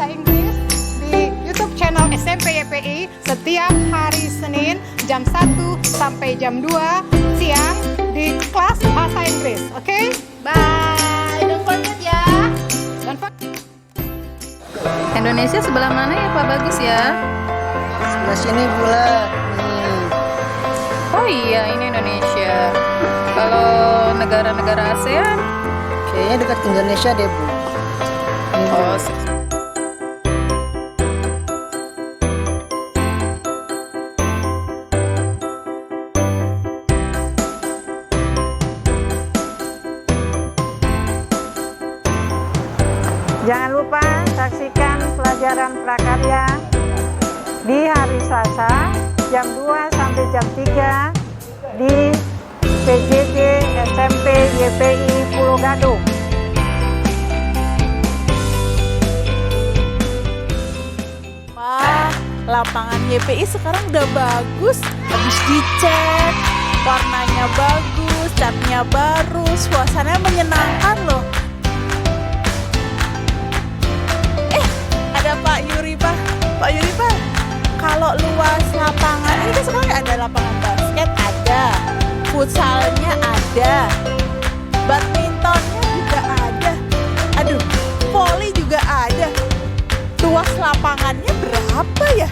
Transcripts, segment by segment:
Bahasa Inggris di YouTube channel SMP YPI setiap hari Senin jam 1 sampai jam 2 siang di kelas Bahasa Inggris. Oke? Bye. Don't forget ya. Don't forget. Indonesia sebelah mana ya Pak Bagus ya? Sebelah sini bulat. Oh iya, ini Indonesia. Kalau negara-negara ASEAN? Kayaknya dekat Indonesia deh, Bu. Ini, Bu. Oh, Jangan lupa saksikan pelajaran prakarya di hari Selasa jam 2 sampai jam 3 di PJJ SMP YPI Pulau Gadung. Wah, lapangan YPI sekarang udah bagus. Habis dicat, warnanya bagus, catnya baru, suasananya menyenangkan loh. Ada Pak Yuri Pak. Pak Yuri Pak, kalau luas lapangan ini kan sekarang ada lapangan basket, ada futsalnya, ada badmintonnya juga ada, aduh, voli juga ada. Luas lapangannya berapa ya?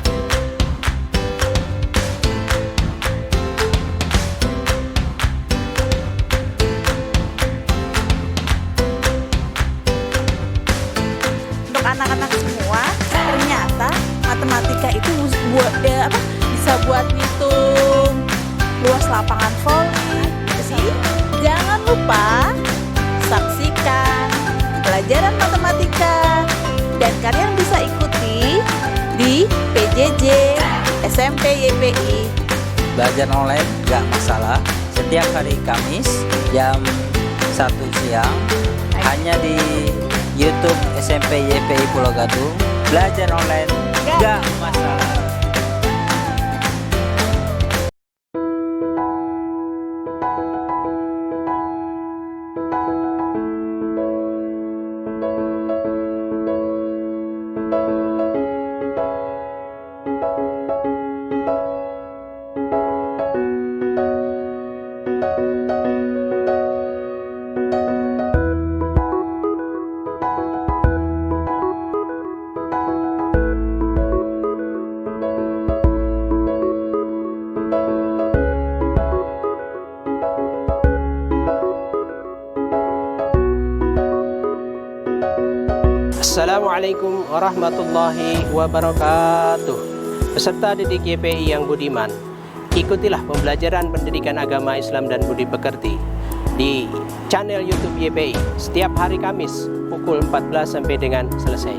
Untuk anak-anak semua, ternyata matematika itu bisa buat ngitung luas lapangan voli. Jadi jangan lupa saksikan pelajaran matematika dan kalian bisa ikuti di PJJ SMP YPI. Belajar online gak masalah. Setiap hari Kamis jam 1 siang hanya di YouTube SMP YPI Pulau Gadung. Belajar online gak masalah. Assalamualaikum warahmatullahi wabarakatuh. Peserta didik YPI yang budiman, ikutilah pembelajaran pendidikan agama Islam dan budi pekerti di channel YouTube YPI setiap hari Kamis pukul 14 sampai dengan selesai.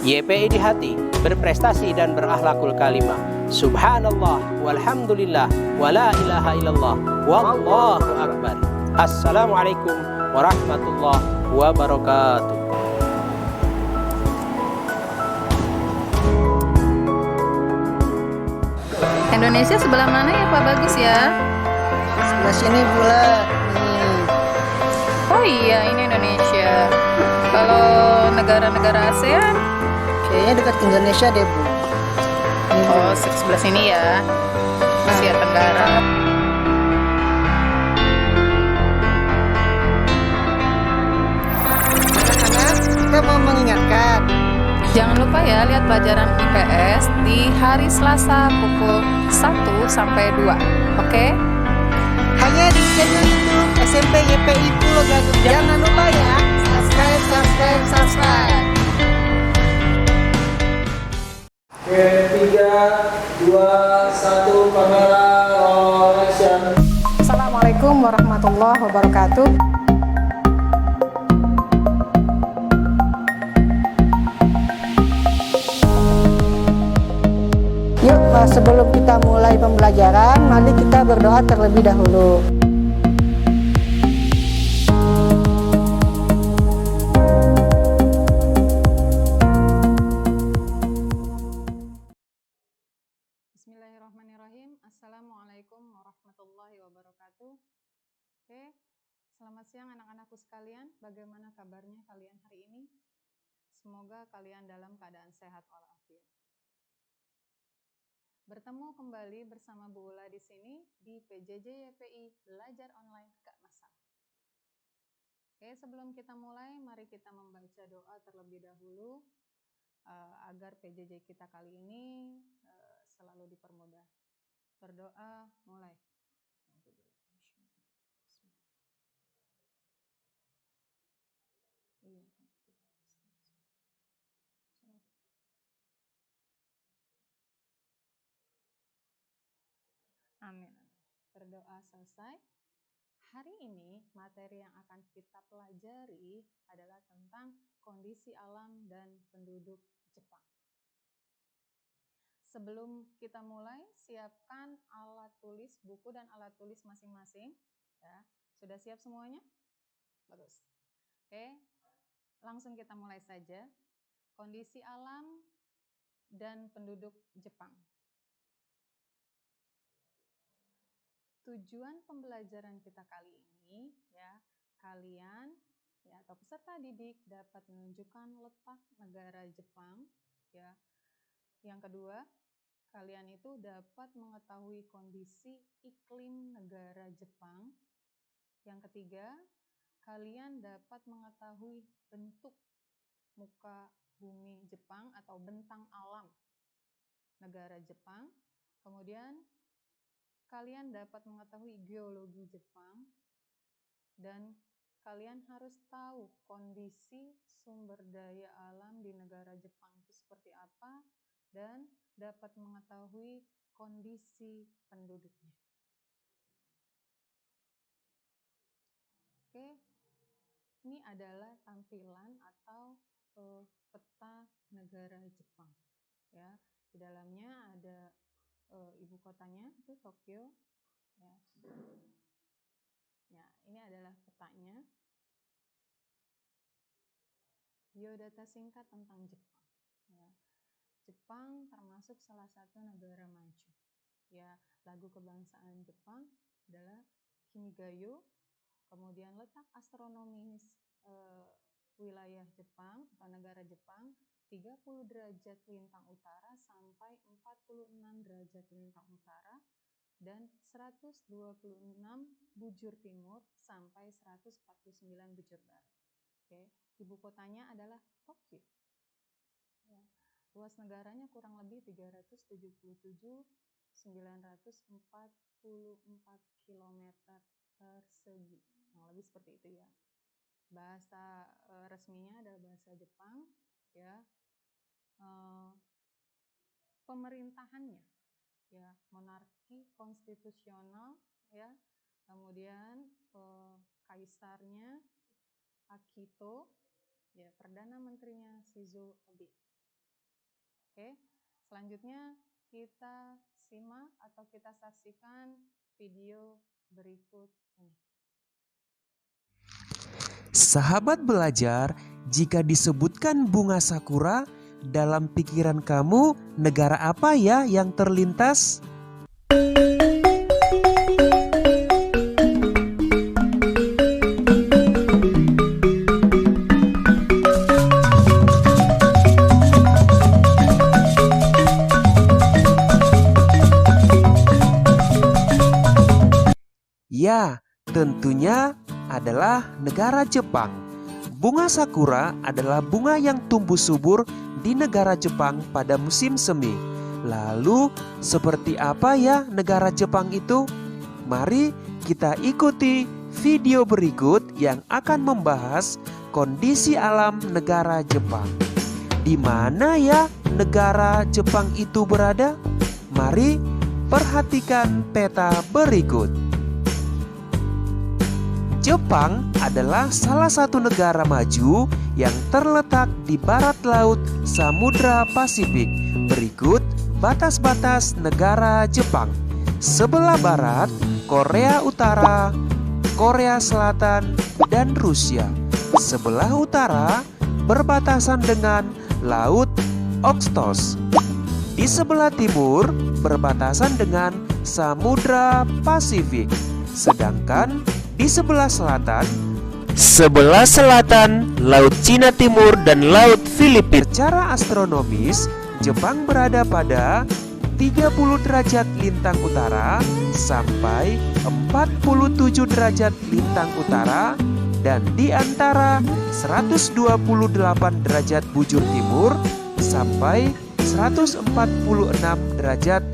YPI di hati, berprestasi dan berakhlakul kalimah. Subhanallah walhamdulillah wala ilaha illallah wallahu akbar. Assalamualaikum warahmatullahi wabarakatuh. Indonesia sebelah mana ya Pak Bagus ya? Sebelah sini bulat. Oh iya, ini Indonesia. Kalau negara-negara ASEAN? Kayaknya dekat Indonesia deh, Bu. Ini, Bu. Oh, sebelah sini ya, Asia Tenggara. Anak-anak, kita mau mengingatkan. Jangan lupa ya lihat pelajaran IPS di hari Selasa pukul 1 sampai 2. Oke? Hanya di channel YouTube SMP YPI Pulau Gadung. Jangan lupa ya, subscribe. Oke, 3, 2, 1, kamera roll action. Assalamualaikum warahmatullahi wabarakatuh. Yuk, sebelum kita mulai pembelajaran, mari kita berdoa terlebih dahulu. Bismillahirrahmanirrahim. Assalamualaikum warahmatullahi wabarakatuh. Oke, selamat siang anak-anakku sekalian. Bagaimana kabarnya kalian hari ini? Semoga kalian dalam keadaan sehat walafiat. Bertemu kembali bersama Bu Ula di sini di PJJ YPI Belajar Online Gak Masalah. Oke, sebelum kita mulai, mari kita membaca doa terlebih dahulu agar PJJ kita kali ini selalu dipermudah. Berdoa, mulai. Amin. Berdoa selesai. Hari ini materi yang akan kita pelajari adalah tentang kondisi alam dan penduduk Jepang. Sebelum kita mulai, siapkan alat tulis, buku dan alat tulis masing-masing. Ya, sudah siap semuanya? Bagus. Oke, langsung kita mulai saja. Kondisi alam dan penduduk Jepang. Tujuan pembelajaran kita kali ini, ya, kalian ya atau peserta didik dapat menunjukkan letak negara Jepang, ya. Yang kedua, kalian itu dapat mengetahui kondisi iklim negara Jepang. Yang ketiga, kalian dapat mengetahui bentuk muka bumi Jepang atau bentang alam negara Jepang. Kemudian kalian dapat mengetahui geologi Jepang, dan kalian harus tahu kondisi sumber daya alam di negara Jepang itu seperti apa, dan dapat mengetahui kondisi penduduknya. Oke, ini adalah tampilan atau peta negara Jepang. Ya, di dalamnya ada ibu kotanya itu Tokyo, ya. Ya, ini adalah petanya. Biodata singkat tentang Jepang. Ya. Jepang termasuk salah satu negara maju. Ya, lagu kebangsaan Jepang adalah Kimigayo. Kemudian letak astronomis wilayah Jepang atau negara Jepang 30 derajat lintang utara sampai 46 derajat lintang utara, dan 126 bujur timur sampai 149 bujur barat. Oke, ibu kotanya adalah Tokyo. Ya. Luas negaranya kurang lebih 377.944 km persegi. Nah, lebih seperti itu ya. Bahasa resminya adalah bahasa Jepang, ya. Pemerintahannya, ya, monarki konstitusional, ya. Kemudian kaisarnya Akito, ya, perdana menterinya Shizo Abe. Oke, selanjutnya kita simak atau kita saksikan video berikut ini. Sahabat belajar, jika disebutkan bunga sakura, dalam pikiran kamu negara apa ya yang terlintas? Ya, tentunya adalah negara Jepang. Bunga sakura adalah bunga yang tumbuh subur di negara Jepang pada musim semi. Lalu, seperti apa ya negara Jepang itu? Mari kita ikuti video berikut yang akan membahas kondisi alam negara Jepang. Di mana ya negara Jepang itu berada? Mari perhatikan peta berikut. Jepang adalah salah satu negara maju yang terletak di barat laut Samudra Pasifik. Berikut batas-batas negara Jepang. Sebelah barat, Korea Utara, Korea Selatan, dan Rusia. Sebelah utara, berbatasan dengan Laut Okhotsk. Di sebelah timur, berbatasan dengan Samudra Pasifik. Sedangkan di sebelah selatan, sebelah selatan Laut Cina Timur dan Laut Filipina. Secara astronomis, Jepang berada pada 30 derajat lintang utara sampai 47 derajat lintang utara dan di antara 128 derajat bujur timur sampai 146 derajat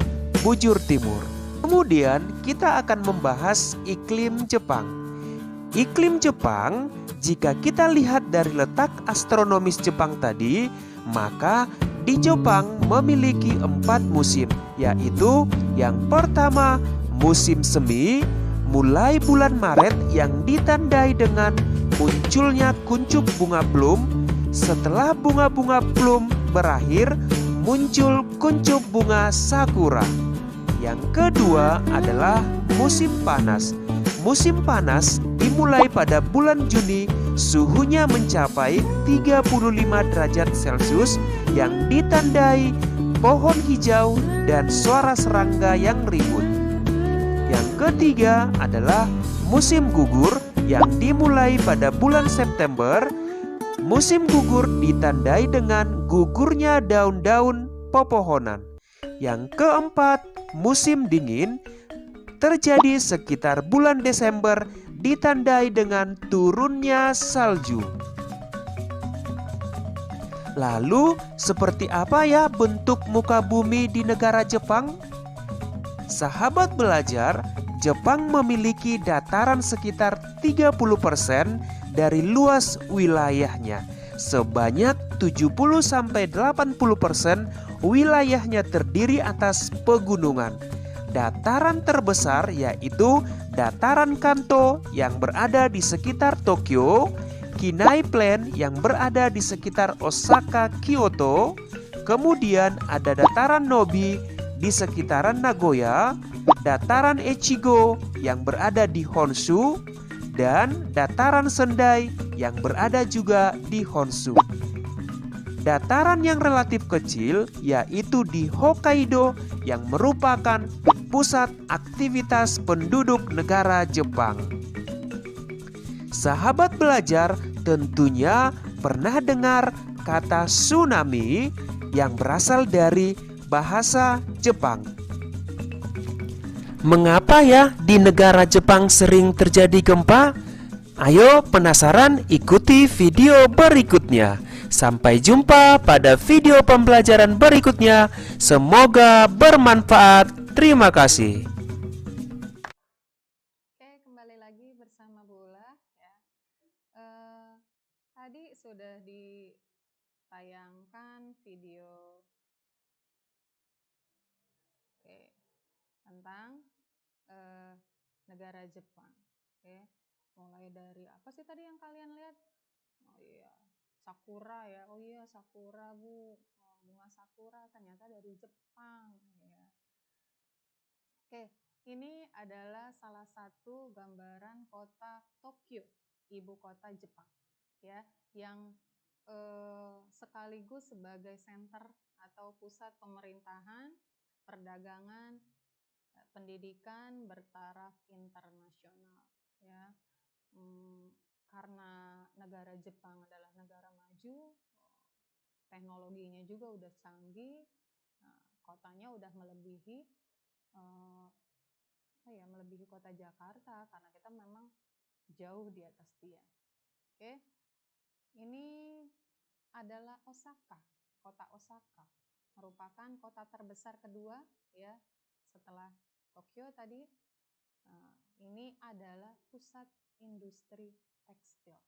bujur timur. Kemudian kita akan membahas iklim Jepang. Iklim Jepang, jika kita lihat dari letak astronomis Jepang tadi, maka di Jepang memiliki 4 musim, yaitu yang pertama musim semi, mulai bulan Maret yang ditandai dengan munculnya kuncup bunga plum. Setelah bunga-bunga plum berakhir, muncul kuncup bunga sakura. Yang kedua adalah musim panas. Musim panas dimulai pada bulan Juni, suhunya mencapai 35 derajat Celcius yang ditandai pohon hijau dan suara serangga yang ribut. Yang ketiga adalah musim gugur yang dimulai pada bulan September. Musim gugur ditandai dengan gugurnya daun-daun pepohonan. Yang keempat, musim dingin terjadi sekitar bulan Desember, ditandai dengan turunnya salju. Lalu, seperti apa ya bentuk muka bumi di negara Jepang? Sahabat belajar, Jepang memiliki dataran sekitar 30% dari luas wilayahnya. Sebanyak 70-80% wilayahnya terdiri atas pegunungan. Dataran terbesar yaitu dataran Kanto yang berada di sekitar Tokyo, Kinai Plain yang berada di sekitar Osaka, Kyoto, kemudian ada dataran Nobi di sekitaran Nagoya, dataran Echigo yang berada di Honshu, dan dataran Sendai yang berada juga di Honshu. Dataran yang relatif kecil yaitu di Hokkaido yang merupakan pusat aktivitas penduduk negara Jepang. Sahabat belajar tentunya pernah dengar kata tsunami yang berasal dari bahasa Jepang. Mengapa ya di negara Jepang sering terjadi gempa? Ayo penasaran, ikuti video berikutnya. Sampai jumpa pada video pembelajaran berikutnya. Semoga bermanfaat. Terima kasih. Oke, kembali lagi bersama Bu Ula ya. Tadi sudah ditayangkan video tentang negara Jepang. Oke, mulai dari apa sih tadi yang kalian lihat? Oh iya, sakura ya. Oh iya, sakura Bu. Oh, bunga sakura ternyata dari Jepang ya. Oke, ini adalah salah satu gambaran kota Tokyo, ibu kota Jepang, ya, yang sekaligus sebagai center atau pusat pemerintahan, perdagangan, pendidikan bertaraf internasional, ya. Karena negara Jepang adalah negara maju, teknologinya juga udah canggih, kotanya udah melebihi kota Jakarta karena kita memang jauh di atas dia. Oke, ini adalah Osaka, kota Osaka merupakan kota terbesar kedua ya setelah Tokyo tadi. Ini adalah pusat industri tekstil.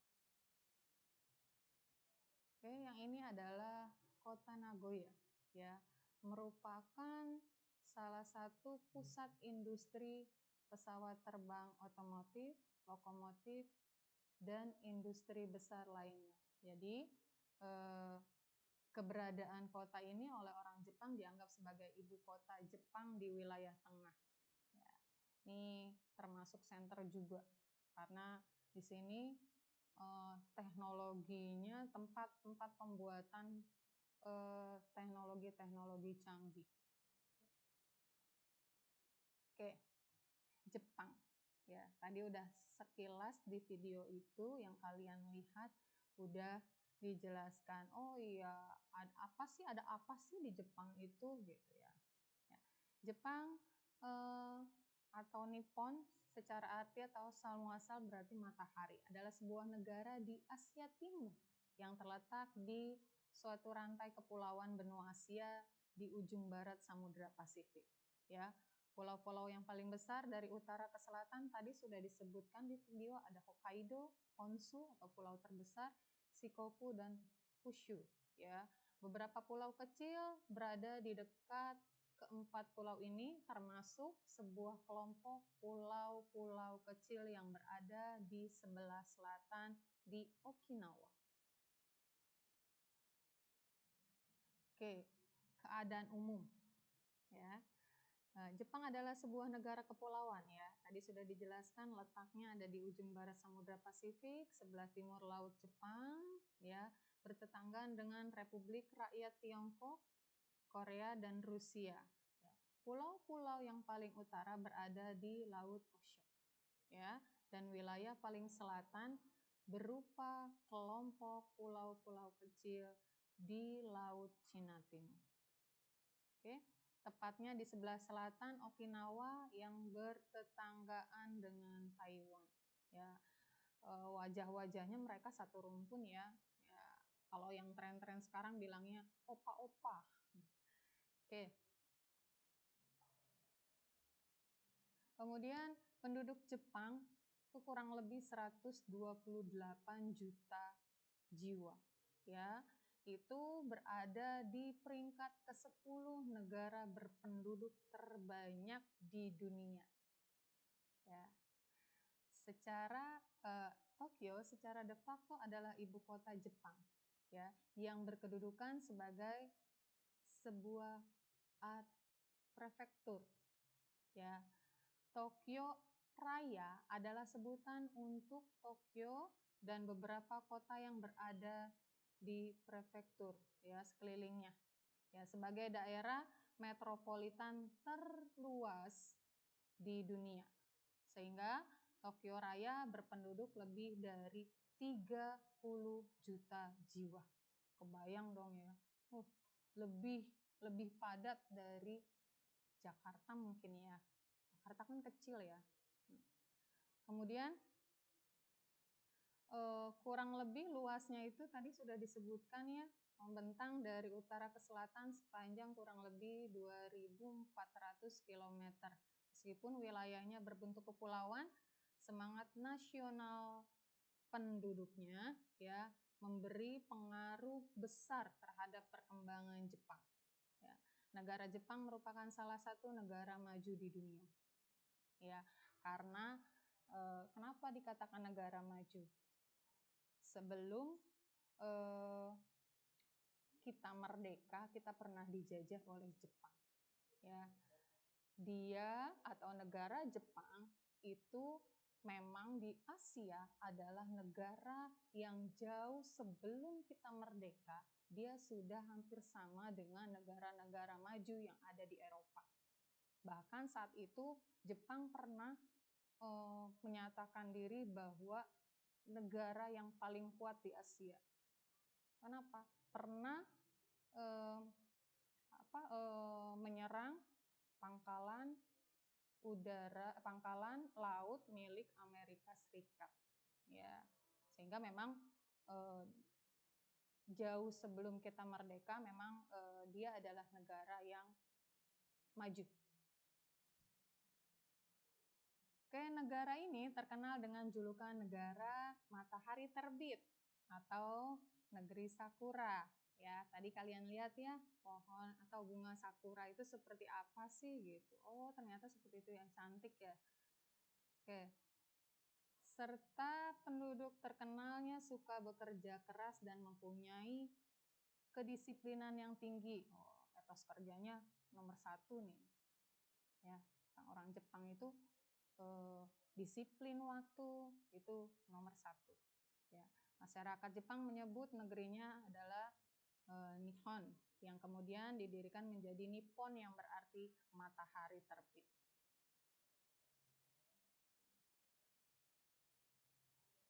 Oke, yang ini adalah kota Nagoya ya, merupakan salah satu pusat industri pesawat terbang otomotif, lokomotif, dan industri besar lainnya. Jadi keberadaan kota ini oleh orang Jepang dianggap sebagai ibu kota Jepang di wilayah tengah. Ya, ini termasuk center juga karena di sini teknologinya tempat pembuatan teknologi canggih. Oke, Jepang Ya, tadi udah sekilas di video itu yang kalian lihat udah dijelaskan. Oh iya, ada apa sih di Jepang itu gitu ya. Jepang atau Nippon secara arti atau asal muasal berarti matahari, adalah sebuah negara di Asia Timur yang terletak di suatu rantai kepulauan benua Asia di ujung barat Samudra Pasifik. Ya, pulau-pulau yang paling besar dari utara ke selatan tadi sudah disebutkan di video, ada Hokkaido, Honshu atau pulau terbesar, Shikoku dan Kyushu. Ya, beberapa pulau kecil berada di dekat keempat pulau ini, termasuk sebuah kelompok pulau-pulau kecil yang berada di sebelah selatan di Okinawa. Oke, keadaan umum. Ya, Jepang adalah sebuah negara kepulauan ya. Tadi sudah dijelaskan letaknya ada di ujung barat Samudra Pasifik, sebelah timur Laut Jepang, ya, bertetanggaan dengan Republik Rakyat Tiongkok, Korea, dan Rusia. Pulau-pulau yang paling utara berada di Laut Okhotsk, ya, dan wilayah paling selatan berupa kelompok pulau-pulau kecil di Laut Cina Timur. Oke, tepatnya di sebelah selatan Okinawa yang bertetanggaan dengan Taiwan. Ya, wajah-wajahnya mereka satu rumpun ya. Ya, kalau yang tren-tren sekarang bilangnya opa-opa. Oke. Kemudian penduduk Jepang itu kurang lebih 128 juta jiwa. Ya, itu berada di peringkat ke-10 negara berpenduduk terbanyak di dunia. Ya. Secara Tokyo secara de facto adalah ibu kota Jepang, ya, yang berkedudukan sebagai sebuah prefektur. Ya. Tokyo Raya adalah sebutan untuk Tokyo dan beberapa kota yang berada di prefektur, ya, sekelilingnya. Ya, sebagai daerah metropolitan terluas di dunia. Sehingga Tokyo Raya berpenduduk lebih dari 30 juta jiwa. Kebayang dong ya. Lebih padat dari Jakarta mungkin ya. Jakarta kan kecil ya. Kemudian kurang lebih luasnya itu tadi sudah disebutkan ya, membentang dari utara ke selatan sepanjang kurang lebih 2.400 km. Meskipun wilayahnya berbentuk kepulauan, semangat nasional penduduknya ya memberi pengaruh besar terhadap perkembangan Jepang. Ya, negara Jepang merupakan salah satu negara maju di dunia. Ya, karena kenapa dikatakan negara maju? Sebelum kita merdeka, kita pernah dijajah oleh Jepang. Ya, dia atau negara Jepang itu memang di Asia adalah negara yang jauh sebelum kita merdeka, dia sudah hampir sama dengan negara-negara maju yang ada di Eropa. Bahkan saat itu Jepang pernah menyatakan diri bahwa negara yang paling kuat di Asia. Kenapa? Pernah menyerang pangkalan laut milik Amerika Serikat. Ya, sehingga memang jauh sebelum kita merdeka memang dia adalah negara yang maju. Oke, negara ini terkenal dengan julukan negara matahari terbit atau negeri sakura. Ya, tadi kalian lihat ya, pohon atau bunga sakura itu seperti apa sih gitu. Oh, ternyata seperti itu, yang cantik ya. Oke. Serta penduduk terkenalnya suka bekerja keras dan mempunyai kedisiplinan yang tinggi. Oh, etos kerjanya nomor 1 nih. Ya, orang Jepang itu disiplin waktu itu nomor 1. Ya, masyarakat Jepang menyebut negerinya adalah Nihon, yang kemudian didirikan menjadi Nippon yang berarti matahari terbit.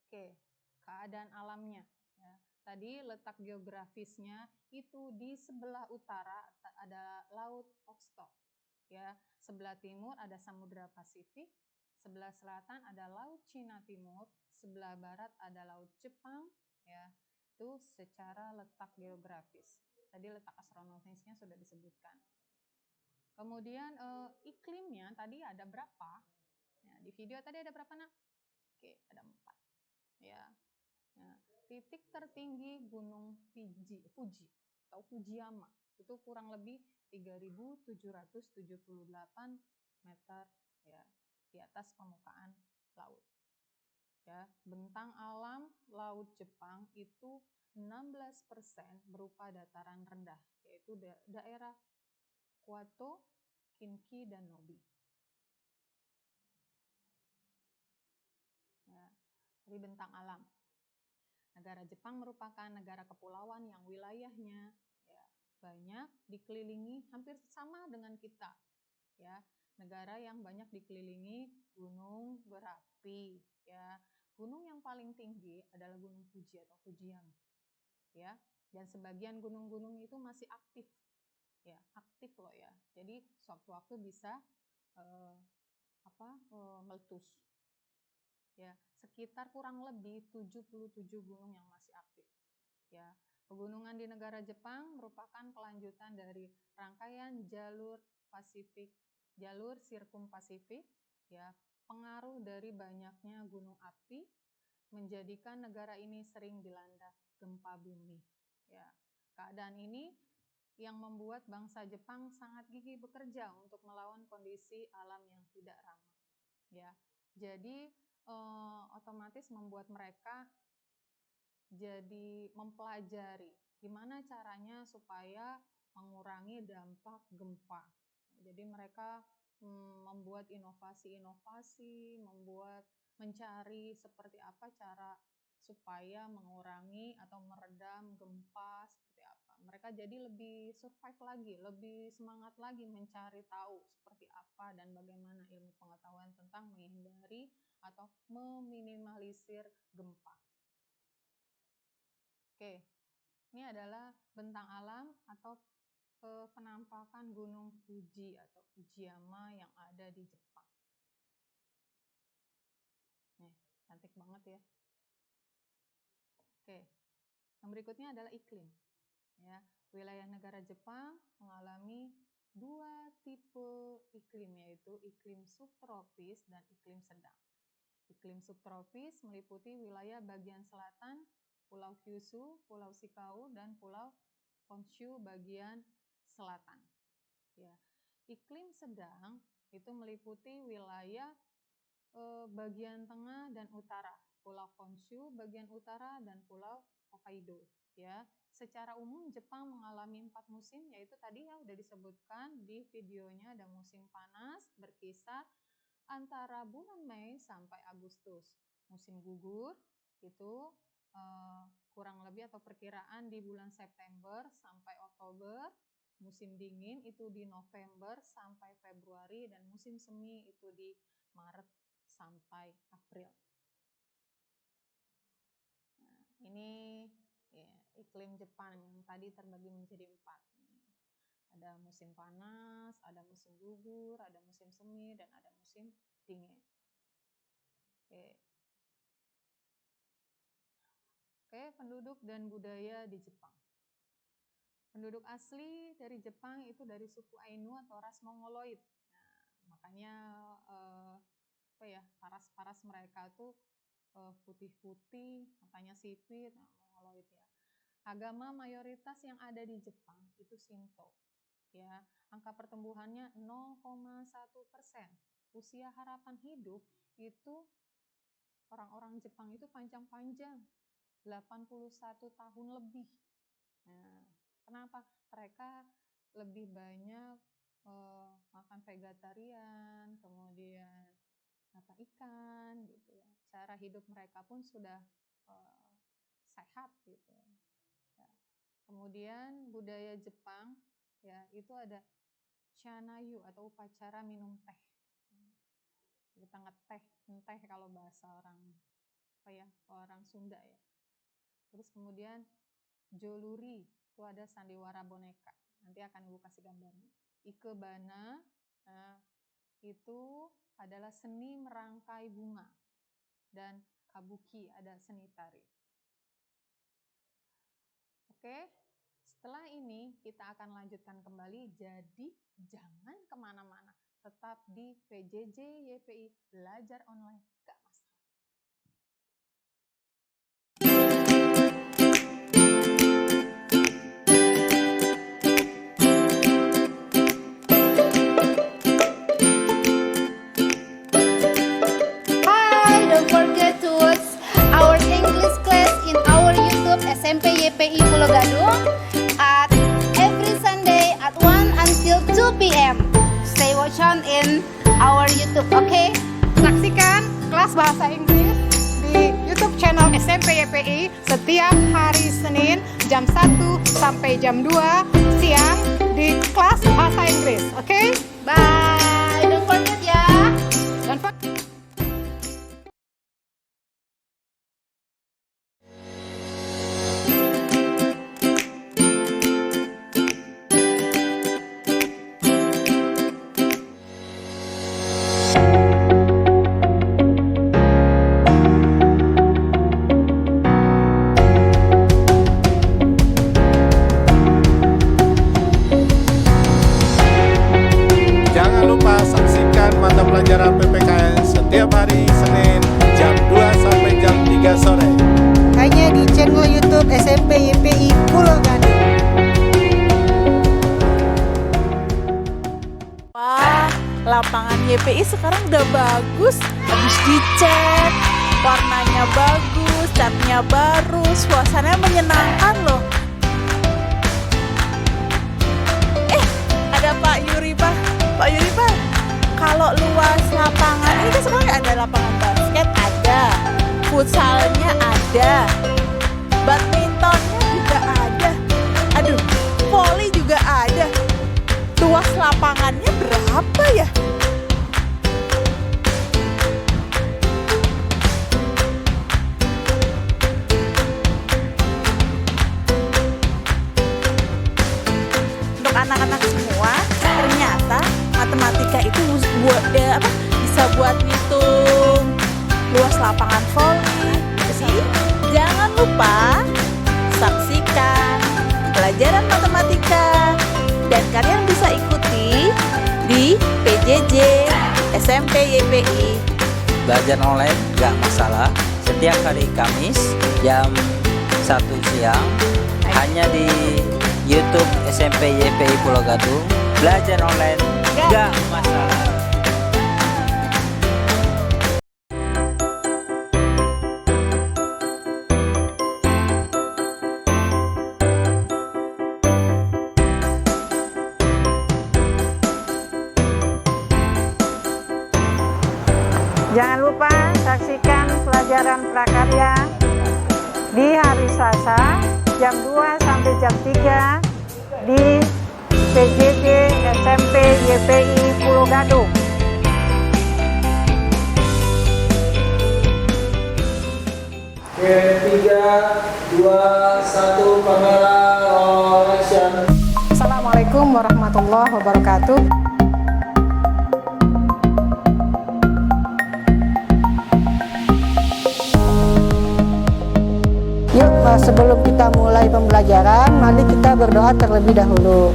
Oke, keadaan alamnya. Ya. Tadi letak geografisnya itu di sebelah utara ada Laut Okhotsk. Ya, sebelah timur ada Samudra Pasifik, sebelah selatan ada Laut Cina Timur, sebelah barat ada Laut Jepang. Ya, itu secara letak geografis. Tadi letak astronomisnya sudah disebutkan. Kemudian iklimnya tadi ada berapa? Ya, di video tadi ada berapa, Nak? Oke, ada 4. Ya. Nah, titik tertinggi Gunung Fuji atau Fujiyama itu kurang lebih 3.778 meter ya di atas permukaan laut. Ya, bentang alam Laut Jepang itu 16% berupa dataran rendah, yaitu daerah Kyoto, Kinki, dan Nobi. Ya, dari bentang alam. Negara Jepang merupakan negara kepulauan yang wilayahnya ya, banyak dikelilingi hampir sama dengan kita. Ya, negara yang banyak dikelilingi gunung berapi. Ya, gunung yang paling tinggi adalah Gunung Fuji atau Fujiyama. Ya, dan sebagian gunung-gunung itu masih aktif. Ya, aktif loh ya. Jadi sewaktu-waktu bisa meletus. Ya, sekitar kurang lebih 77 gunung yang masih aktif. Ya, pegunungan di negara Jepang merupakan kelanjutan dari rangkaian jalur sirkum Pasifik. Ya, pengaruh dari banyaknya gunung api menjadikan negara ini sering dilanda gempa bumi. Ya, keadaan ini yang membuat bangsa Jepang sangat gigih bekerja untuk melawan kondisi alam yang tidak ramah. Ya, jadi otomatis membuat mereka jadi mempelajari gimana caranya supaya mengurangi dampak gempa. Jadi mereka membuat inovasi-inovasi, mencari seperti apa cara supaya mengurangi atau meredam gempa seperti apa. Mereka jadi lebih survive lagi, lebih semangat lagi mencari tahu seperti apa dan bagaimana ilmu pengetahuan tentang menghindari atau meminimalisir gempa. Oke, ini adalah bentang alam atau penampakan Gunung Fuji atau Fujiyama yang ada di Jepang. Nih, cantik banget ya. Oke, yang berikutnya adalah iklim. Ya, wilayah negara Jepang mengalami 2 tipe iklim, yaitu iklim subtropis dan iklim sedang. Iklim subtropis meliputi wilayah bagian selatan, Pulau Kyushu, Pulau Shikoku, dan Pulau Honshu bagian selatan. Ya. Iklim sedang itu meliputi wilayah bagian tengah dan utara, Pulau Honshu bagian utara, dan Pulau Hokkaido. Ya. Secara umum Jepang mengalami 4 musim, yaitu tadi ya udah disebutkan di videonya, ada musim panas berkisar antara bulan Mei sampai Agustus. Musim gugur itu kurang lebih atau perkiraan di bulan September sampai Oktober. Musim dingin itu di November sampai Februari, dan musim semi itu di Maret sampai April. Nah, ini ya, iklim Jepang yang tadi terbagi menjadi 4. Ada musim panas, ada musim gugur, ada musim semi, dan ada musim dingin. Oke, penduduk dan budaya di Jepang. Penduduk asli dari Jepang itu dari suku Ainu atau ras Mongoloid. Nah, makanya paras-paras mereka tuh putih-putih, matanya sipit, Mongoloid ya. Agama mayoritas yang ada di Jepang itu Shinto. Ya, angka pertumbuhannya 0,1%. Usia harapan hidup itu orang-orang Jepang itu panjang-panjang, 81 tahun lebih. Nah, kenapa? Mereka lebih banyak makan vegetarian, kemudian makan ikan gitu ya. Cara hidup mereka pun sudah sehat gitu. Ya. Kemudian budaya Jepang ya itu ada chanayu atau upacara minum teh. Kita ngeteh kalau bahasa orang orang Sunda ya. Terus kemudian joluri itu ada sandiwara boneka. Nanti akan Ibu kasih gambarnya. Ikebana, nah, itu adalah seni merangkai bunga. Dan kabuki ada seni tari. Oke, setelah ini kita akan lanjutkan kembali, jadi jangan kemana-mana. Tetap di PJJ YPI Belajar Online, gak masalah. Hi, don't forget to watch our English class in our YouTube SMP YPI Pulau Gadung at every Sunday at 1 until 2 p.m. Stay watch on in our YouTube, okay? Saksikan kelas bahasa Inggris di YouTube channel SMP YPI setiap hari Senin jam 1 sampai jam 2 siang di kelas bahasa Inggris. Oke? Bye. Don't forget ya. Don't forget. Jangan lupa saksikan mata pelajaran PPKN setiap hari Senin jam 2 sampai jam 3 sore. Hanya di channel YouTube SMP YPI Pulau Gadung. Wah, lapangan YPI sekarang udah bagus. Habis dicat, warnanya bagus, catnya baru, suasananya menyenangkan loh. Ada Pak Yuri, Pak. Pak Yuri, Pak, kalau luas lapangan ini kan sekarang ada lapangan basket, ada futsalnya, ada badmintonnya juga ada, aduh, voli juga ada. Luas lapangannya berapa ya? Untuk anak-anak semua, ternyata matematika itu bisa buat ngitung luas lapangan voli. Jadi jangan lupa saksikan pelajaran matematika dan kalian bisa ikuti di PJJ SMP YPI. Belajar online gak masalah. Setiap hari Kamis jam 1 siang hanya di YouTube SMP YPI Pulau Gadung. Belajar online gak masalah. Jangan lupa saksikan pelajaran prakarya di hari Selasa jam 2 sampai jam 3 di PJJ SMP YPI Pulau Gadung. Oke, 3, 2, 1, kamera, roll action. Assalamualaikum warahmatullahi wabarakatuh. Yuk, sebelum kita mulai pembelajaran, mari kita berdoa terlebih dahulu.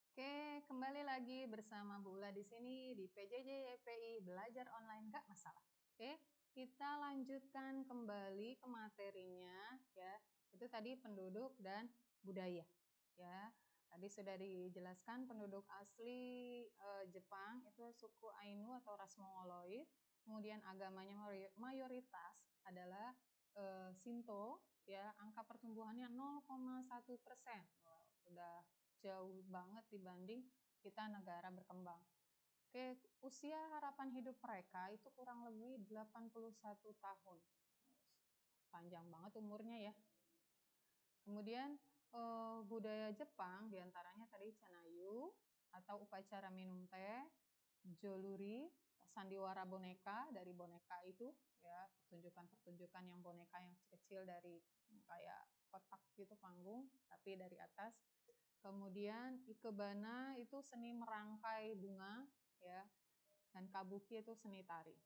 Oke, kembali lagi bersama Bu Ula di sini di PJJ YPI Belajar Online gak masalah. Oke, kita lanjutkan kembali ke materinya ya. Itu tadi penduduk dan budaya ya. Tadi sudah dijelaskan penduduk asli Jepang itu suku Ainu atau ras Mongoloid. Kemudian agamanya mayoritas adalah Shinto ya. Angka pertumbuhannya 0,1%. Wow, udah jauh banget dibanding kita negara berkembang. Oke, usia harapan hidup mereka itu kurang lebih 81 tahun. Panjang banget umurnya ya. Kemudian budaya Jepang diantaranya tadi Chanayu atau upacara minum teh, joluri, sandiwara boneka dari boneka itu ya, pertunjukan-pertunjukan yang boneka yang kecil dari kayak kotak gitu panggung tapi dari atas. Kemudian ikebana itu seni merangkai bunga ya, dan kabuki itu seni tari.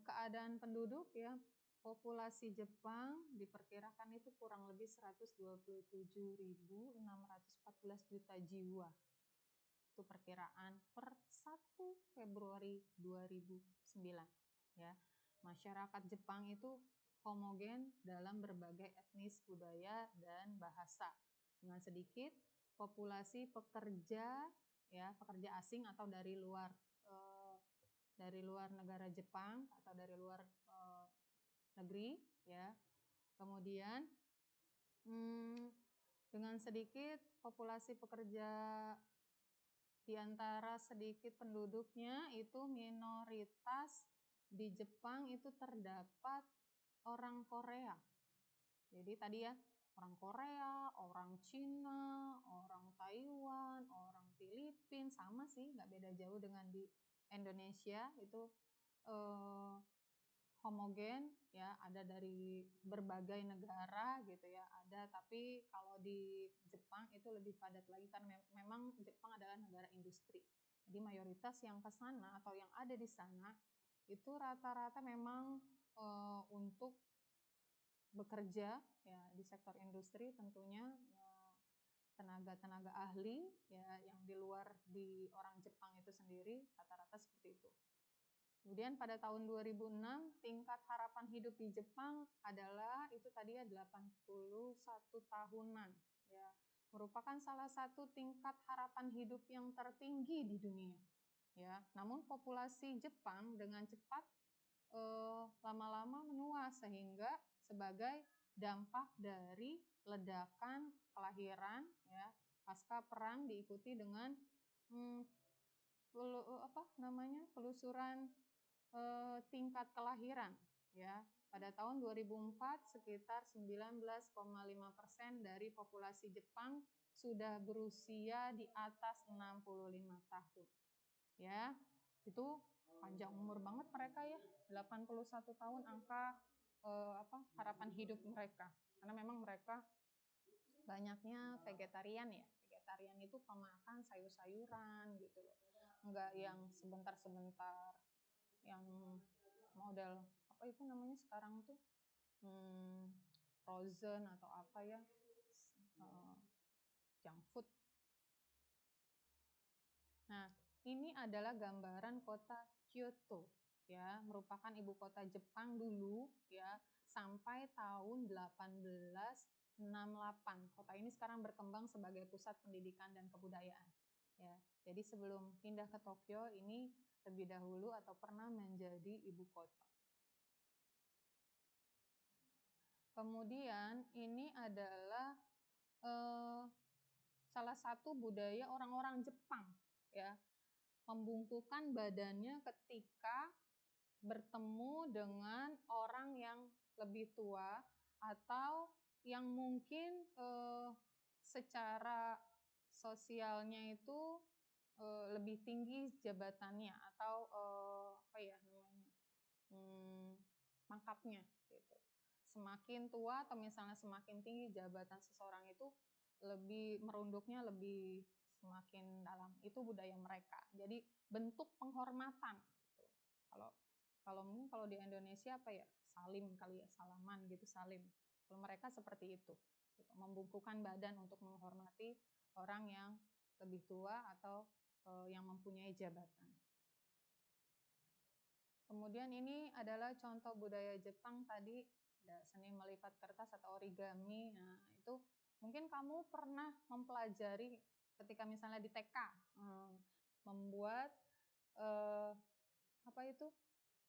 Keadaan penduduk ya, populasi Jepang diperkirakan itu kurang lebih 127.614 juta jiwa. Itu perkiraan per 1 Februari 2009 ya. Masyarakat Jepang itu homogen dalam berbagai etnis, budaya dan bahasa. Dengan sedikit populasi pekerja ya, pekerja asing atau dari luar negara Jepang atau dari luar negeri ya. Kemudian dengan sedikit populasi pekerja di antara sedikit penduduknya itu minoritas di Jepang itu terdapat orang Korea. Jadi tadi ya, orang Korea, orang Cina, orang Taiwan, orang Filipina, sama sih, nggak beda jauh dengan di Indonesia, itu homogen ya, ada dari berbagai negara gitu ya, ada. Tapi kalau di Jepang itu lebih padat lagi karena memang Jepang adalah negara industri. Jadi mayoritas yang ke sana atau yang ada di sana itu rata-rata memang untuk bekerja ya di sektor industri, tentunya tenaga-tenaga ahli ya yang di luar di orang Jepang itu sendiri rata-rata seperti itu. Kemudian pada tahun 2006 tingkat harapan hidup di Jepang adalah itu tadi ya 81 tahunan ya, merupakan salah satu tingkat harapan hidup yang tertinggi di dunia ya. Namun populasi Jepang dengan cepat lama-lama menua sehingga sebagai dampak dari ledakan kelahiran ya pasca perang diikuti dengan penelusuran tingkat kelahiran ya. Pada tahun 2004 sekitar 19,5% dari populasi Jepang sudah berusia di atas 65 tahun. Ya, itu panjang umur banget mereka ya. 81 tahun angka harapan hidup mereka. Karena memang mereka banyaknya vegetarian ya. Vegetarian itu pemakan sayur-sayuran gitu loh. Enggak yang sebentar-sebentar yang model apa itu namanya sekarang tuh frozen atau apa ya, junk food. Nah, ini adalah gambaran kota Kyoto ya, merupakan ibu kota Jepang dulu ya sampai tahun 1868. Kota ini sekarang berkembang sebagai pusat pendidikan dan kebudayaan ya. Jadi sebelum pindah ke Tokyo ini lebih dahulu atau pernah menjadi ibu kota. Kemudian ini adalah salah satu budaya orang-orang Jepang ya, membungkukkan badannya ketika bertemu dengan orang yang lebih tua atau yang mungkin secara sosialnya itu lebih tinggi jabatannya atau pangkatnya gitu. Semakin tua atau misalnya semakin tinggi jabatan seseorang itu lebih merunduknya lebih semakin dalam. Itu budaya mereka. Jadi bentuk penghormatan gitu. Kalau mungkin kalau di Indonesia apa ya, salim kali ya, salaman gitu, salim. Kalau mereka seperti itu gitu. Membungkukkan badan untuk menghormati orang yang lebih tua atau yang mempunyai jabatan. Kemudian ini adalah contoh budaya Jepang tadi, ada seni melipat kertas atau origami. Nah, itu mungkin kamu pernah mempelajari ketika misalnya di TK, membuat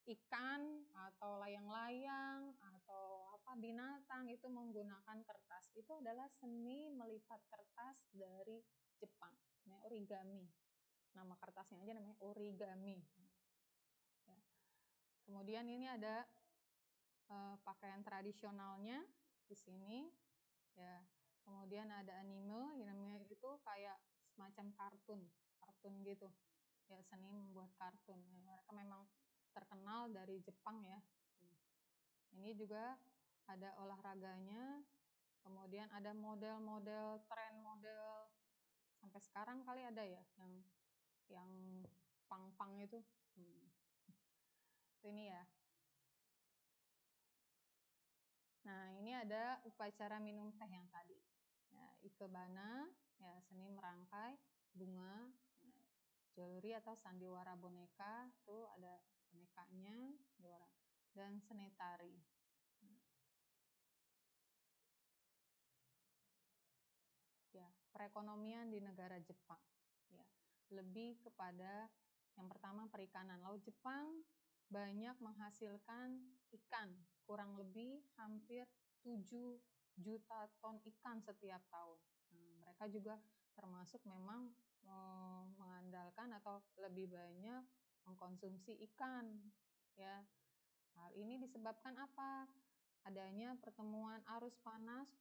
ikan atau layang-layang atau binatang itu menggunakan kertas. Itu adalah seni melipat kertas dari Jepang, namanya origami. Nama kertasnya aja namanya origami. Ya. Kemudian ini ada pakaian tradisionalnya di sini. ya. Kemudian ada anime itu kayak semacam kartun gitu. Ya, seni membuat kartun. Ya, mereka memang terkenal dari Jepang ya. Ini juga ada olahraganya, kemudian ada model-model, tren model sampai sekarang kali ada ya yang pang-pang itu. Itu ini ya. Nah, ini ada upacara minum teh yang tadi. Ya, ikebana, ya seni merangkai bunga, jewelry atau sandiwara boneka, tuh ada bonekanya, dan seni tari. Ya, perekonomian di negara Jepang. Ya, lebih kepada yang pertama perikanan. Laut Jepang banyak menghasilkan ikan, kurang lebih hampir 7 juta ton ikan setiap tahun. Nah, mereka juga termasuk memang mengandalkan atau lebih banyak mengkonsumsi ikan. Ya, hal ini disebabkan apa? Adanya pertemuan arus panas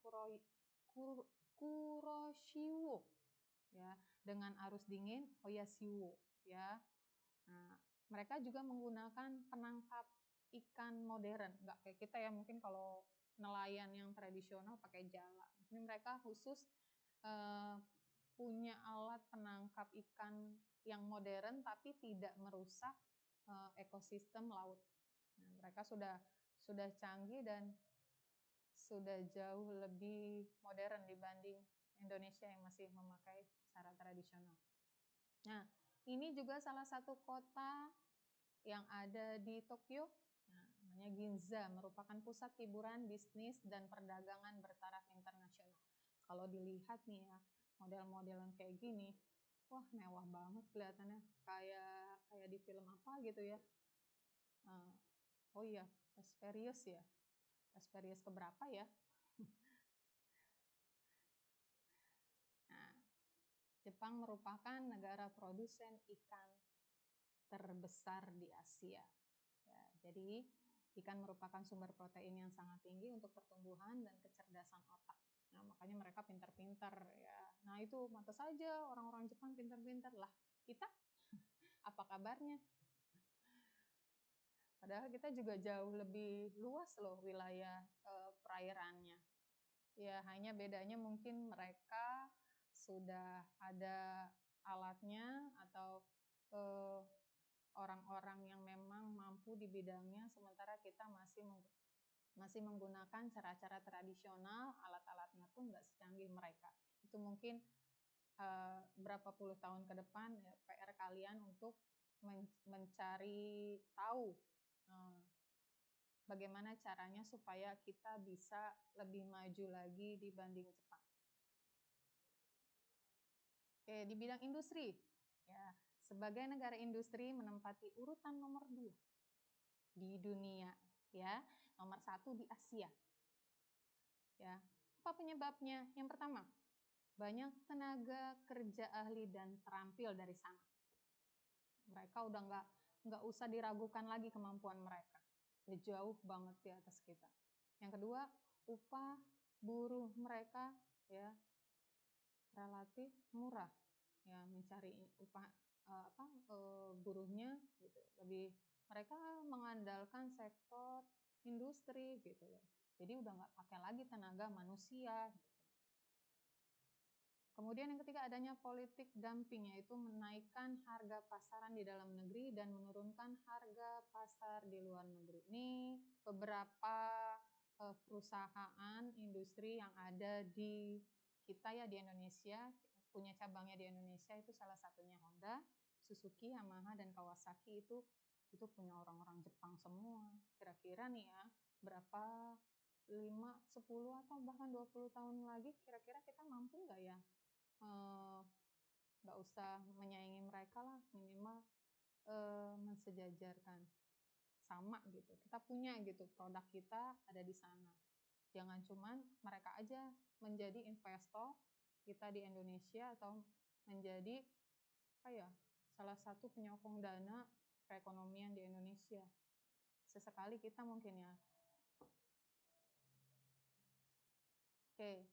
Kuroshiwo ya dengan arus dingin Oyashiwo ya. Nah, mereka juga menggunakan penangkap ikan modern, nggak kayak kita ya, mungkin kalau nelayan yang tradisional pakai jala. Ini mereka khusus punya alat penangkap ikan yang modern tapi tidak merusak ekosistem laut. Nah, mereka sudah canggih dan sudah jauh lebih modern dibanding Indonesia yang masih memakai cara tradisional. Nah, ini juga salah satu kota yang ada di Tokyo, namanya Ginza, merupakan pusat hiburan, bisnis, dan perdagangan bertaraf internasional. Kalau dilihat nih ya, model-modelan kayak gini, wah mewah banget kelihatannya, kayak di film apa gitu ya. Oh iya, Asperius ya. Asperius keberapa ya? Nah, Jepang merupakan negara produsen ikan terbesar di Asia. Ya, jadi ikan merupakan sumber protein yang sangat tinggi untuk pertumbuhan dan kecerdasan otak. Nah, makanya mereka pintar-pintar ya. Nah, itu pantas saja orang-orang Jepang pintar-pintar lah. Kita apa kabarnya? Padahal kita juga jauh lebih luas loh wilayah perairannya. Ya, hanya bedanya mungkin mereka sudah ada alatnya atau orang-orang yang memang mampu di bidangnya, sementara kita masih menggunakan cara-cara tradisional, alat-alatnya pun nggak secanggih mereka. Itu mungkin berapa puluh tahun ke depan ya, PR kalian untuk mencari tahu bagaimana caranya supaya kita bisa lebih maju lagi dibanding Jepang. Oke, di bidang industri, ya, sebagai negara industri menempati urutan nomor 2 di dunia, ya, nomor 1 di Asia. Ya, apa penyebabnya? Yang pertama, banyak tenaga kerja ahli dan terampil dari sana. Mereka udah nggak usah diragukan lagi kemampuan mereka. Udah jauh banget di atas kita. Yang kedua, upah buruh mereka ya relatif murah. Ya, mencari upah buruhnya gitu. Lebih mereka mengandalkan sektor industri gitu loh. Jadi udah nggak pakai lagi tenaga manusia. Gitu. Kemudian yang ketiga adanya politik dumping, yaitu menaikkan harga pasaran di dalam negeri dan menurunkan harga pasar di luar negeri. Ini beberapa perusahaan industri yang ada di kita ya di Indonesia, punya cabangnya di Indonesia, itu salah satunya Honda, Suzuki, Yamaha, dan Kawasaki itu punya orang-orang Jepang semua. Kira-kira nih ya, berapa 5, 10 atau bahkan 20 tahun lagi kira-kira kita mampu nggak ya nggak usah menyaingi mereka lah, minimal mensejajarkan sama gitu. Kita punya gitu, produk kita ada di sana. Jangan cuman mereka aja menjadi investor kita di Indonesia atau menjadi salah satu penyokong dana perekonomian di Indonesia. Sesekali kita mungkin ya. Oke,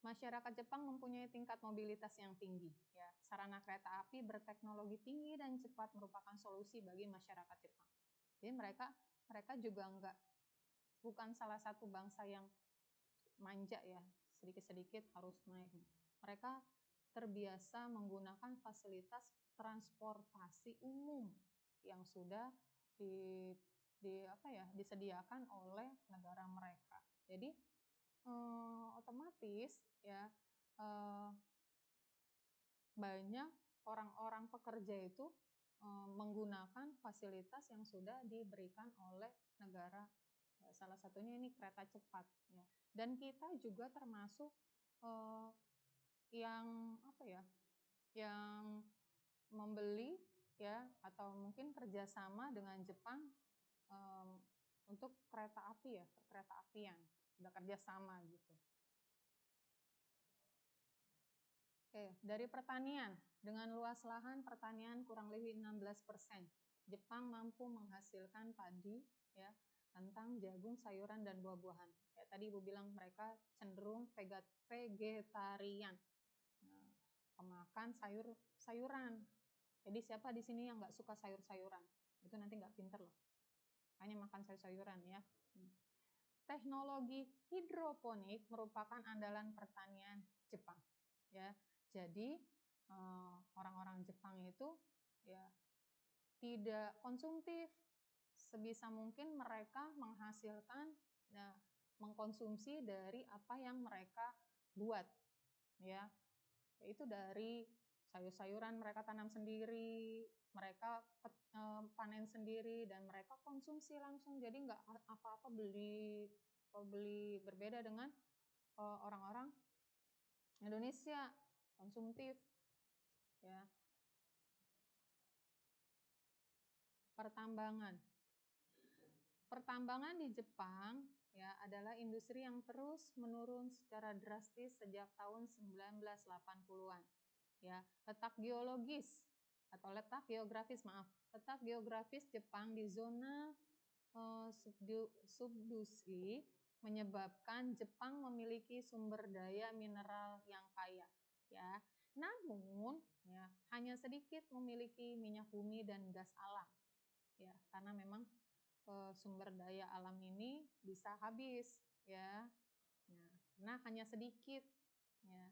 masyarakat Jepang mempunyai tingkat mobilitas yang tinggi. Ya, sarana kereta api berteknologi tinggi dan cepat merupakan solusi bagi masyarakat Jepang. Jadi mereka juga bukan salah satu bangsa yang manja ya, sedikit-sedikit harus naik. Mereka terbiasa menggunakan fasilitas transportasi umum yang sudah disediakan oleh negara mereka. Jadi otomatis ya banyak orang-orang pekerja itu menggunakan fasilitas yang sudah diberikan oleh negara. Salah satunya ini kereta cepat ya. Dan kita juga termasuk yang membeli ya atau mungkin kerjasama dengan Jepang untuk kereta api ya, kereta apian, udah kerjasama gitu. Oke, dari pertanian, dengan luas lahan pertanian kurang lebih 16%, Jepang mampu menghasilkan padi ya, kentang, jagung, sayuran dan buah-buahan. Ya, tadi Ibu bilang mereka cenderung vegetarian. Nah, pemakan sayuran. Jadi siapa di sini yang nggak suka sayur-sayuran? Itu nanti nggak pinter loh. Hanya makan sayur-sayuran ya. Teknologi hidroponik merupakan andalan pertanian Jepang. Ya, jadi orang-orang Jepang itu ya tidak konsumtif. Sebisa mungkin mereka menghasilkan, mengkonsumsi dari apa yang mereka buat, ya. Yaitu dari sayur-sayuran mereka tanam sendiri, mereka panen sendiri dan mereka konsumsi langsung. Jadi nggak apa-apa beli berbeda dengan orang-orang Indonesia konsumtif, ya. Pertambangan di Jepang ya adalah industri yang terus menurun secara drastis sejak tahun 1980-an. Ya, letak geografis Jepang di zona subduksi menyebabkan Jepang memiliki sumber daya mineral yang kaya. Ya, namun ya hanya sedikit memiliki minyak bumi dan gas alam. Ya, karena memang sumber daya alam ini bisa habis ya. Nah, hanya sedikit ya.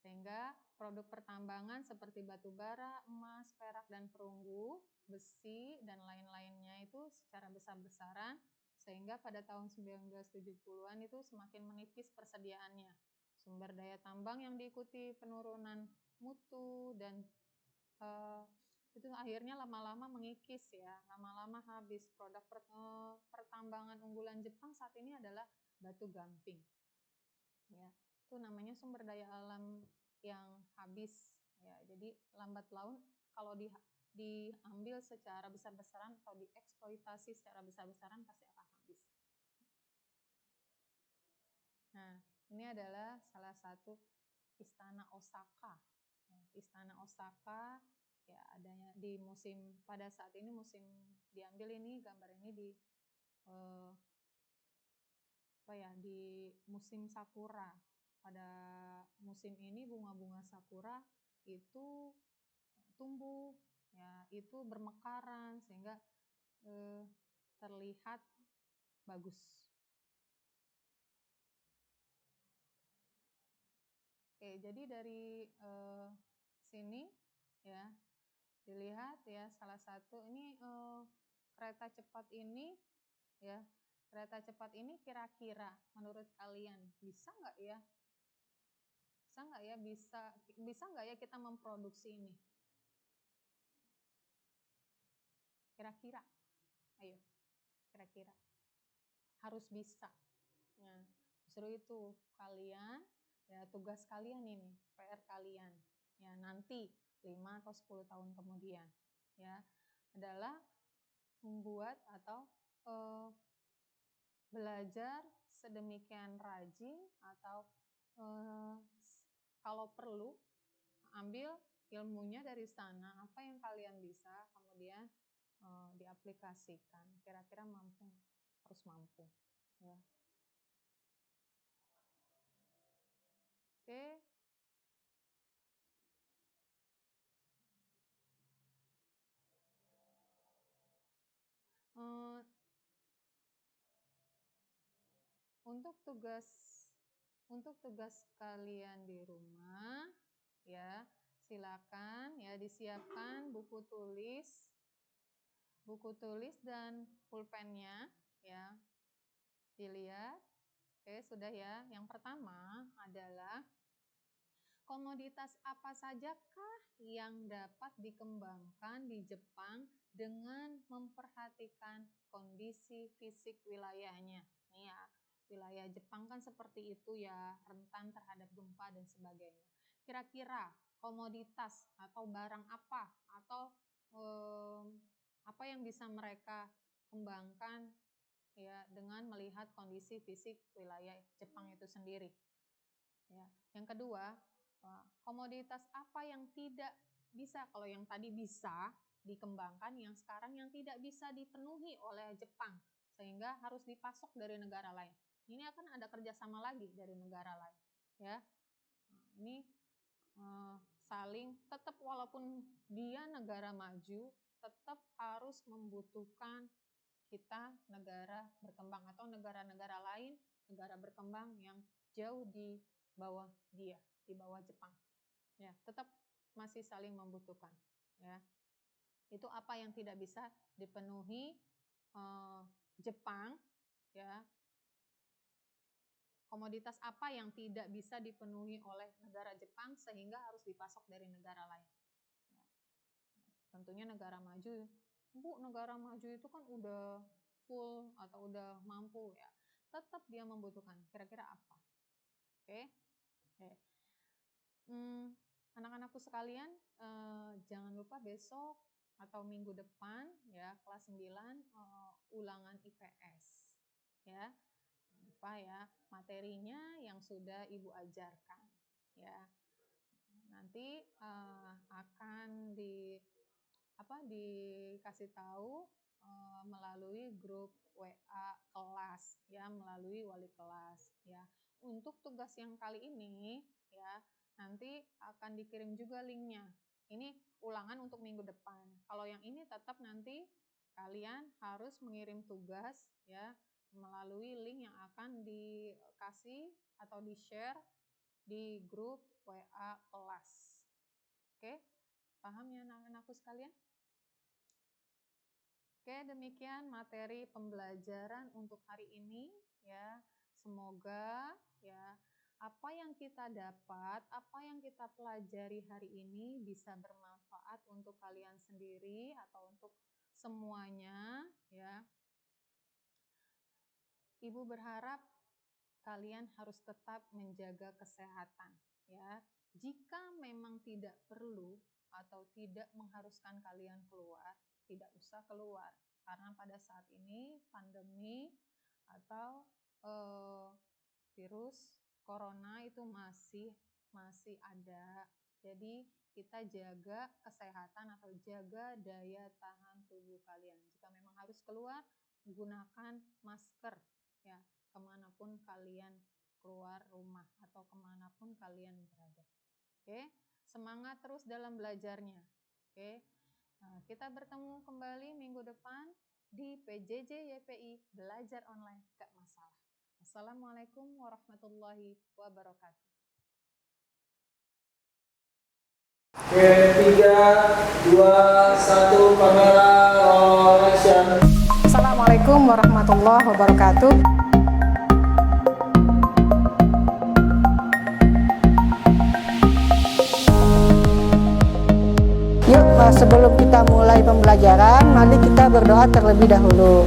Sehingga produk pertambangan seperti batu bara, emas, perak dan perunggu, besi dan lain-lainnya itu secara besar-besaran sehingga pada tahun 1970-an itu semakin menipis persediaannya. Sumber daya tambang yang diikuti penurunan mutu dan itu akhirnya lama-lama mengikis ya, lama-lama habis. Produk pertambangan unggulan Jepang saat ini adalah batu gamping. Ya, itu namanya sumber daya alam yang habis ya. Jadi lambat laun kalau diambil secara besar-besaran atau dieksploitasi secara besar-besaran pasti akan habis. Nah, ini adalah salah satu Istana Osaka. Istana Osaka ya adanya di pada saat ini musim diambil ini gambar ini di di musim sakura. Pada musim ini bunga-bunga sakura itu tumbuh ya, itu bermekaran sehingga terlihat bagus. Oke, jadi dari sini ya dilihat ya salah satu ini kereta cepat ini ya, kereta cepat ini kira-kira menurut kalian bisa nggak ya? Bisa nggak ya kita memproduksi ini? Kira-kira, ayo, kira-kira harus bisa. Nah, justru itu kalian ya tugas kalian ini, PR kalian ya nanti 5 atau 10 tahun kemudian ya adalah membuat atau belajar sedemikian rajin atau kalau perlu ambil ilmunya dari sana, apa yang kalian bisa kemudian diaplikasikan, kira-kira harus mampu ya. Oke. Untuk tugas kalian di rumah ya, silakan ya disiapkan buku tulis dan pulpennya ya. Dilihat. Oke, sudah ya. Yang pertama adalah komoditas apa sajakah yang dapat dikembangkan di Jepang dengan memperhatikan kondisi fisik wilayahnya. Nih ya, wilayah Jepang kan seperti itu ya, rentan terhadap gempa dan sebagainya. Kira-kira komoditas atau barang apa atau apa yang bisa mereka kembangkan ya dengan melihat kondisi fisik wilayah Jepang itu sendiri. Ya. Yang kedua, komoditas apa yang tidak bisa, kalau yang tadi bisa dikembangkan, yang sekarang yang tidak bisa dipenuhi oleh Jepang sehingga harus dipasok dari negara lain. Ini akan ada kerjasama lagi dari negara lain. Ya, ini saling tetap walaupun dia negara maju, tetap harus membutuhkan kita negara berkembang atau negara-negara lain, negara berkembang yang jauh di bawah dia, di bawah Jepang. Ya, tetap masih saling membutuhkan. Ya, itu apa yang tidak bisa dipenuhi Jepang. Ya, komoditas apa yang tidak bisa dipenuhi oleh negara Jepang sehingga harus dipasok dari negara lain. Ya, tentunya negara maju. Bu, negara maju itu kan udah full atau udah mampu ya. Tetap dia membutuhkan. Kira-kira apa? Oke. Anak-anakku sekalian, jangan lupa besok atau minggu depan ya kelas 9 ulangan IPS. Ya. Lupa ya, materinya yang sudah Ibu ajarkan. Ya. Nanti akan dikasih tahu melalui grup WA kelas ya, melalui wali kelas ya. Untuk tugas yang kali ini ya, nanti akan dikirim juga linknya. Ini ulangan untuk minggu depan. Kalau yang ini tetap nanti kalian harus mengirim tugas ya melalui link yang akan dikasih atau di-share di grup WA kelas. Oke? Paham ya anak-anakku sekalian? Oke, demikian materi pembelajaran untuk hari ini ya. Semoga ya apa yang kita dapat, apa yang kita pelajari hari ini bisa bermanfaat untuk kalian sendiri atau untuk semuanya ya. Ibu berharap kalian harus tetap menjaga kesehatan ya. Jika memang tidak perlu atau tidak mengharuskan kalian keluar, tidak usah keluar, karena pada saat ini pandemi atau virus corona itu masih ada. Jadi kita jaga kesehatan atau jaga daya tahan tubuh kalian. Jika memang harus keluar, gunakan masker ya kemanapun kalian keluar rumah atau kemanapun kalian berada. Oke, semangat terus dalam belajarnya. Oke. Nah, kita bertemu kembali minggu depan di PJJ YPI Belajar Online Gak Masalah. Assalamualaikum warahmatullahi wabarakatuh. Oke, 3, 2, 1, kamera, roll action. Assalamualaikum warahmatullahi wabarakatuh. Yuk, sebelum kita mulai pembelajaran, mari kita berdoa terlebih dahulu.